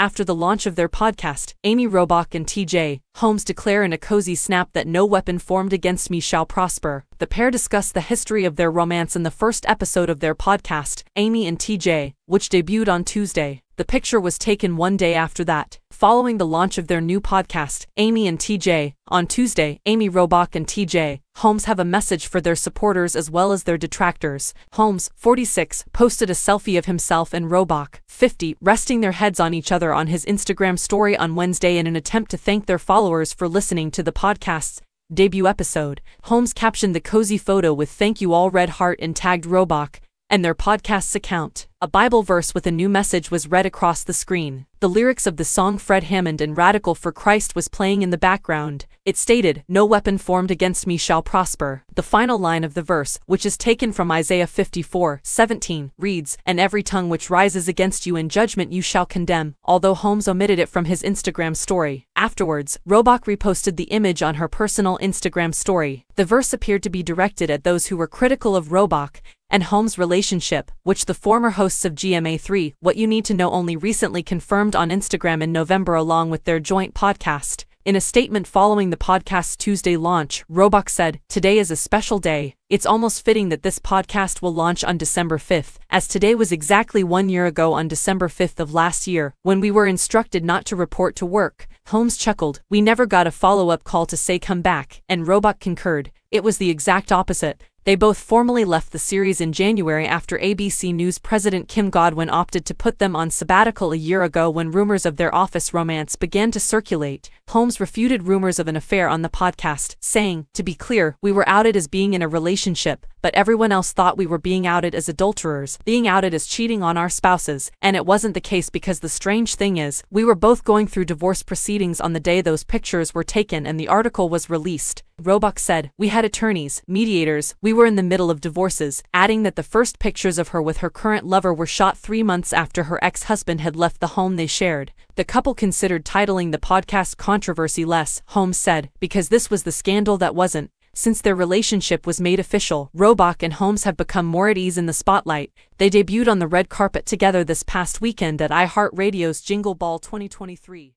After the launch of their podcast, Amy Robach and TJ Holmes declare in a cozy snap that no weapon formed against me shall prosper. The pair discuss the history of their romance in the first episode of their podcast, Amy and TJ, which debuted on Tuesday. The picture was taken one day after that. Following the launch of their new podcast, Amy and TJ, on Tuesday, Amy Robach and TJ Holmes have a message for their supporters as well as their detractors. Holmes, 46, posted a selfie of himself and Robach, 50, resting their heads on each other on his Instagram story on Wednesday in an attempt to thank their followers for listening to the podcast's debut episode. Holmes captioned the cozy photo with "Thank you all, red heart," and tagged Robach and their podcast's account. A Bible verse with a new message was read across the screen. The lyrics of the song Fred Hammond and Radical for Christ was playing in the background. It stated, "No weapon formed against me shall prosper." The final line of the verse, which is taken from Isaiah 54:17, reads, "And every tongue which rises against you in judgment you shall condemn," although Holmes omitted it from his Instagram story. Afterwards, Robach reposted the image on her personal Instagram story. The verse appeared to be directed at those who were critical of Robach and Holmes' relationship, which the former hosts of GMA3, What You Need to Know only recently confirmed on Instagram in November along with their joint podcast. In a statement following the podcast's Tuesday launch, Robach said, "Today is a special day. It's almost fitting that this podcast will launch on December 5th, as today was exactly 1 year ago on December 5th of last year, when we were instructed not to report to work." Holmes chuckled, "We never got a follow-up call to say come back," and Robach concurred, "It was the exact opposite." They both formally left the series in January after ABC News president Kim Godwin opted to put them on sabbatical a year ago when rumors of their office romance began to circulate. Holmes refuted rumors of an affair on the podcast, saying, "To be clear, we were outed as being in a relationship, but everyone else thought we were being outed as adulterers, being outed as cheating on our spouses, and it wasn't the case because the strange thing is, we were both going through divorce proceedings on the day those pictures were taken and the article was released." Robach said, "We had attorneys, mediators, we were in the middle of divorces," adding that the first pictures of her with her current lover were shot 3 months after her ex-husband had left the home they shared. The couple considered titling the podcast Controversy Less, Holmes said, because this was the scandal that wasn't. Since their relationship was made official, Robach and Holmes have become more at ease in the spotlight. They debuted on the red carpet together this past weekend at iHeartRadio's Jingle Ball 2023.